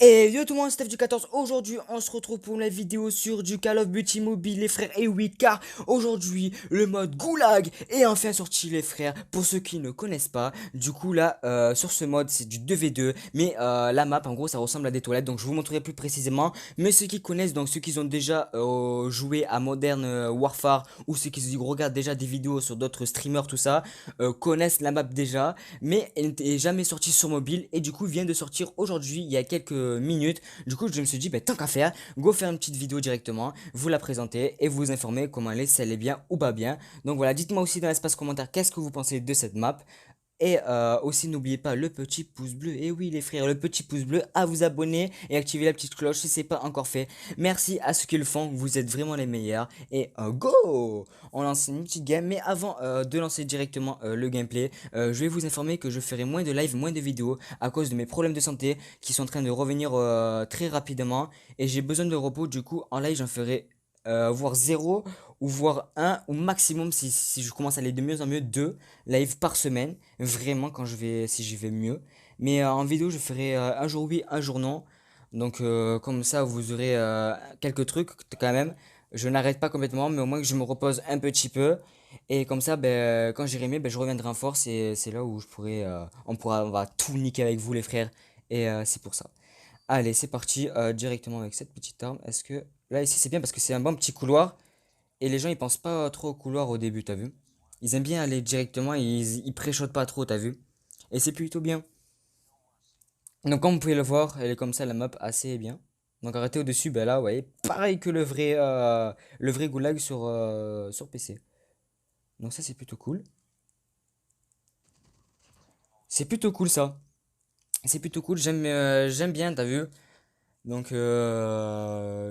Et yo tout le monde, Steph du 14. Aujourd'hui, on se retrouve pour la vidéo sur du Call of Duty Mobile, les frères. Et oui, car aujourd'hui, le mode Goulag est enfin sorti, les frères. Pour ceux qui ne connaissent pas, du coup, là, sur ce mode, c'est du 2v2. Mais la map, en gros, ça ressemble à des toilettes. Donc, je vous montrerai plus précisément. Mais ceux qui connaissent, donc ceux qui ont déjà joué à Modern Warfare, ou ceux qui regardent déjà des vidéos sur d'autres streamers, tout ça, connaissent la map déjà. Mais elle n'était jamais sortie sur mobile. Et du coup, vient de sortir aujourd'hui, il y a quelques minutes. Du coup, je me suis dit, bah, tant qu'à faire, go faire une petite vidéo directement, vous la présenter et vous informer comment elle est, si elle est bien ou pas bien. Donc voilà, dites-moi aussi dans l'espace commentaire qu'est-ce que vous pensez de cette map. Et aussi, n'oubliez pas le petit pouce bleu. Et oui, les frères, le petit pouce bleu, à vous abonner et activer la petite cloche si c'est pas encore fait. Merci à ceux qui le font, vous êtes vraiment les meilleurs. Et go! On lance une petite game. Mais avant de lancer directement le gameplay, je vais vous informer que je ferai moins de live, moins de vidéos à cause de mes problèmes de santé qui sont en train de revenir très rapidement. Et j'ai besoin de repos. Du coup, en live, j'en ferai voire zéro ou voire un ou maximum si je commence à aller de mieux en mieux 2 live par semaine vraiment quand je vais si j'y vais mieux, mais en vidéo je ferai un jour oui un jour non, donc comme ça vous aurez quelques trucs quand même. Je n'arrête pas complètement mais au moins que je me repose un petit peu et comme ça ben, quand j'irai mieux ben, je reviendrai en force et c'est là où je pourrai on va tout niquer avec vous les frères et c'est pour ça. Allez, c'est parti directement avec cette petite arme. Est-ce que là ici c'est bien parce que c'est un bon petit couloir et les gens ils pensent pas trop au couloir au début, t'as vu? Ils aiment bien aller directement, ils préchotent pas trop, t'as vu? Et c'est plutôt bien. Donc comme vous pouvez le voir, elle est comme ça la map assez bien. Donc arrêtez au-dessus, ben là, ouais, pareil que le vrai Goulag sur PC. Donc ça c'est plutôt cool. C'est plutôt cool ça. C'est plutôt cool, j'aime bien, t'as vu? Donc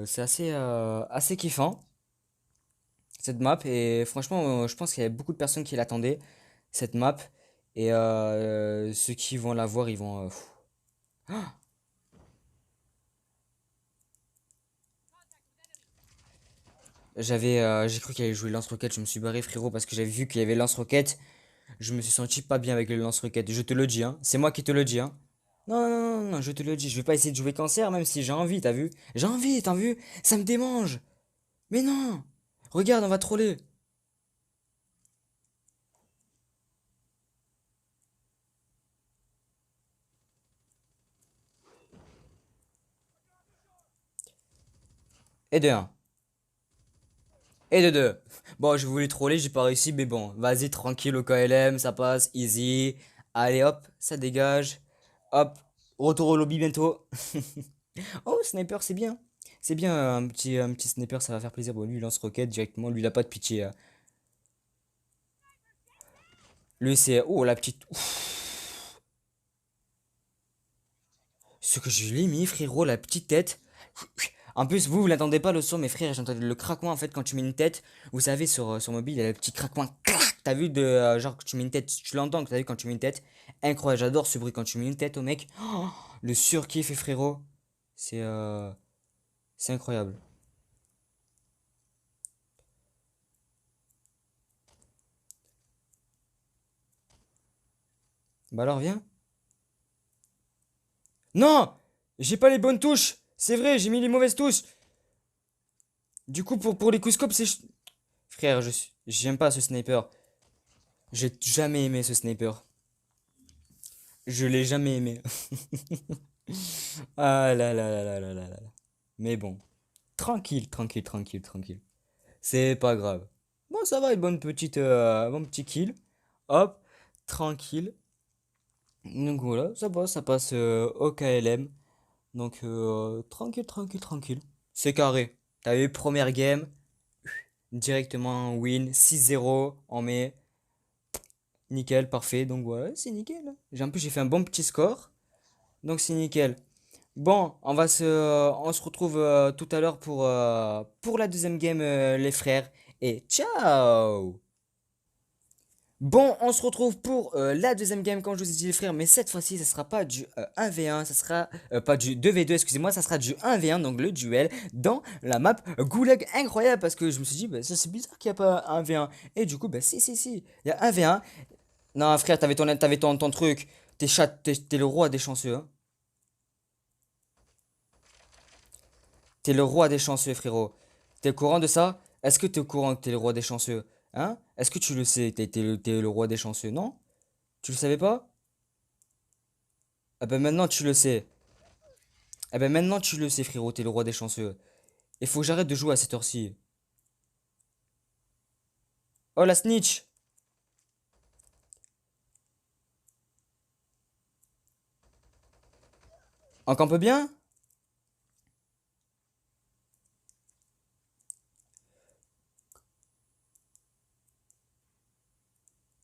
c'est assez kiffant cette map et franchement je pense qu'il y a beaucoup de personnes qui l'attendaient cette map et ceux qui vont la voir ils vont j'ai cru qu'il allait jouer lance-roquette, je me suis barré frérot parce que j'avais vu qu'il y avait lance-roquette, je me suis senti pas bien avec le lance-roquette, je te le dis hein, c'est moi qui te le dis hein. Non, non, non, non, non, je te le dis, je vais pas essayer de jouer cancer même si j'ai envie, t'as vu? J'ai envie, t'as vu? Ça me démange. Mais non! Regarde, on va troller. Et de un. Et de deux. Bon, je voulais troller, j'ai pas réussi, mais bon, vas-y, tranquille au KLM, ça passe, easy. Allez hop, ça dégage. Hop, retour au lobby bientôt. Oh, sniper, c'est bien. C'est bien, un petit sniper, ça va faire plaisir. Bon, lui, il lance roquette directement. Lui, il a pas de pitié. Lui, c'est. Oh, la petite. Ouf. Ce que je lui ai mis, frérot, la petite tête. En plus, vous l'attendez pas le son, mes frères. J'entendais le craquement en fait quand tu mets une tête. Vous savez, sur mobile, il y a le petit craquement. Clac. T'as vu de. Genre, que tu mets une tête. Tu l'entends, que t'as vu quand tu mets une tête. Incroyable, j'adore ce bruit quand tu mets une tête au mec. Oh, le surkiff, frérot. C'est. C'est incroyable. Bah alors, viens. Non! J'ai pas les bonnes touches! C'est vrai, j'ai mis les mauvaises touches! Du coup, pour les couscopes, frère, j'aime pas ce sniper. J'ai jamais aimé ce sniper. Je l'ai jamais aimé. Ah là là là là là là là. Mais bon. Tranquille, tranquille, tranquille, tranquille. C'est pas grave. Bon, ça va, une bonne petite, bon petit kill. Hop, tranquille. Donc voilà, ça passe au KLM. Donc tranquille, tranquille, tranquille. C'est carré. T'as eu première game, directement win, 6-0 en mai. Nickel, parfait. Donc voilà, c'est nickel. En plus, j'ai fait un bon petit score. Donc c'est nickel. Bon, on se retrouve tout à l'heure pour la deuxième game, les frères. Et ciao! Bon, on se retrouve pour la deuxième game, comme je vous ai dit, les frères. Mais cette fois-ci, ça sera pas du 1v1, ça sera pas du 2v2, excusez-moi, ça sera du 1v1, donc le duel dans la map Goulag. Incroyable, parce que je me suis dit, bah, ça c'est bizarre qu'il n'y a pas 1v1. Et du coup, bah si, si, si, il y a 1v1. Non, frère, t'avais ton truc. T'es le roi des chanceux, hein. T'es le roi des chanceux, frérot. T'es au courant de ça? Est-ce que t'es au courant que t'es le roi des chanceux? Hein? Est-ce que tu le sais? T'es le roi des chanceux, non? Tu le savais pas? Ah ben maintenant tu le sais. Ah ben maintenant tu le sais, frérot, t'es le roi des chanceux. Il faut que j'arrête de jouer à cette heure-ci. Oh la snitch! On campe bien?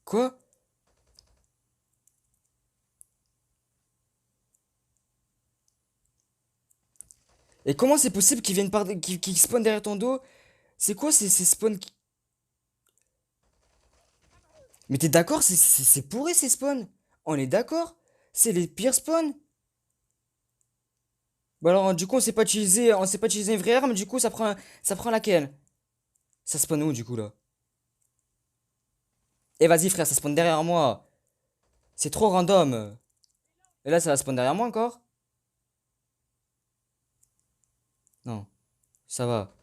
Quoi? Et comment c'est possible qu'ils viennent qu'ils spawnent derrière ton dos? C'est quoi ces spawns Mais t'es d'accord, c'est pourri ces spawns? On est d'accord? C'est les pires spawns? Bah alors du coup on sait pas utiliser une vraie arme, du coup ça prend laquelle? Ça spawn où du coup là? Eh vas-y frère, ça spawn derrière moi. C'est trop random. Et là ça va spawn derrière moi encore? Non, ça va.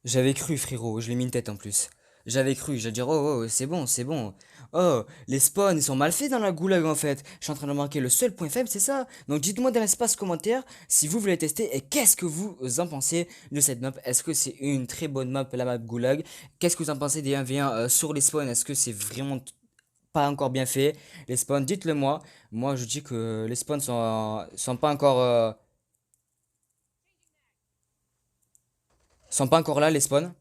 J'avais cru, frérot, je l'ai mis une tête en plus. J'avais cru, j'allais dire, oh, oh, c'est bon, c'est bon. Oh, les spawns, ils sont mal faits dans la goulag en fait. Je suis en train de remarquer le seul point faible, c'est ça. Donc dites-moi dans l'espace commentaire si vous voulez tester et qu'est-ce que vous en pensez de cette map. Est-ce que c'est une très bonne map, la map goulag? Qu'est-ce que vous en pensez des 1v1 sur les spawns? Est-ce que c'est vraiment pas encore bien fait? Les spawns, dites-le moi. Moi, je dis que les spawns sont pas encore, sont pas encore là, les spawns,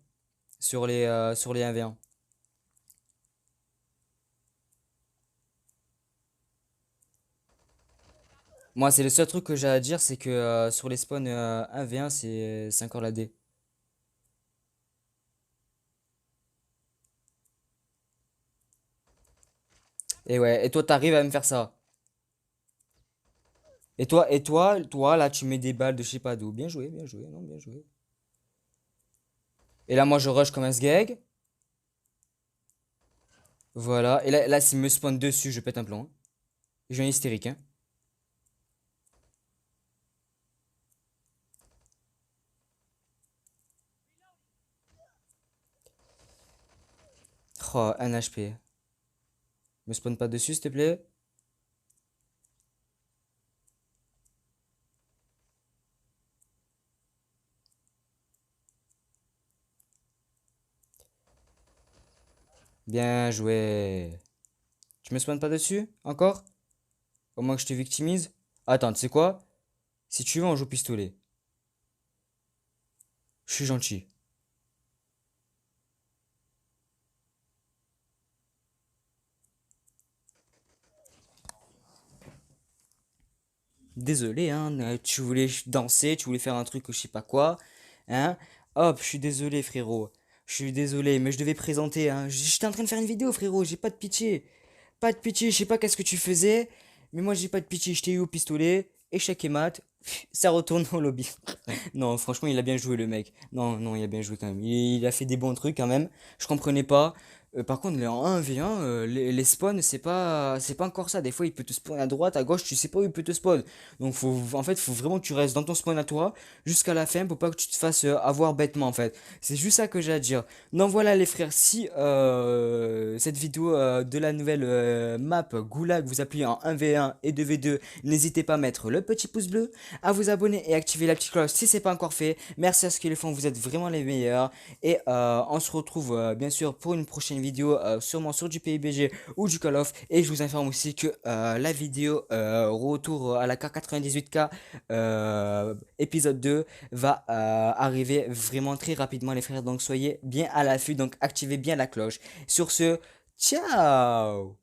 sur les 1v1. Moi, c'est le seul truc que j'ai à dire, c'est que sur les spawns 1v1, c'est encore la D. Et ouais, et toi, t'arrives à me faire ça. Toi, là, tu mets des balles de je sais pas d'où. Bien joué, non, bien joué. Et là, moi, je rush comme un sgeg. Voilà. Et là, s'il me spawn dessus, je pète un plomb, hein. Je viens hystérique, hein. Oh, un HP. Me spawn pas dessus, s'il te plaît. Bien joué. Tu me spawns pas dessus? Encore? Au moins que je te victimise? Attends, tu sais quoi? Si tu veux, on joue pistolet. Je suis gentil. Désolé, hein, tu voulais danser, tu voulais faire un truc je sais pas quoi, hein. Hop, je suis désolé, frérot. Je suis désolé, mais je devais présenter, hein. J'étais en train de faire une vidéo, frérot, j'ai pas de pitié. Pas de pitié, je sais pas qu'est-ce que tu faisais, mais moi j'ai pas de pitié, je t'ai eu au pistolet, échec et mat, ça retourne au lobby. Non, franchement, il a bien joué le mec. Non, non, il a bien joué quand même. Il a fait des bons trucs quand même. Je comprenais pas. Par contre, en 1v1, les spawns, c'est pas encore ça. Des fois, il peut te spawn à droite, à gauche, tu sais pas où il peut te spawn. Donc, en fait, faut vraiment que tu restes dans ton spawn à toi jusqu'à la fin pour pas que tu te fasses avoir bêtement, en fait. C'est juste ça que j'ai à dire. Donc, voilà, les frères, si cette vidéo de la nouvelle map Goulag vous a plu en 1v1 et 2v2, n'hésitez pas à mettre le petit pouce bleu, à vous abonner et activer la petite cloche si c'est pas encore fait. Merci à ceux qui le font, vous êtes vraiment les meilleurs. Et on se retrouve bien sûr pour une prochaine vidéo, sûrement sur du PUBG ou du Call of. Et je vous informe aussi que la vidéo retour à la K98K épisode 2 va arriver vraiment très rapidement les frères. Donc soyez bien à l'affût, donc activez bien la cloche. Sur ce, ciao!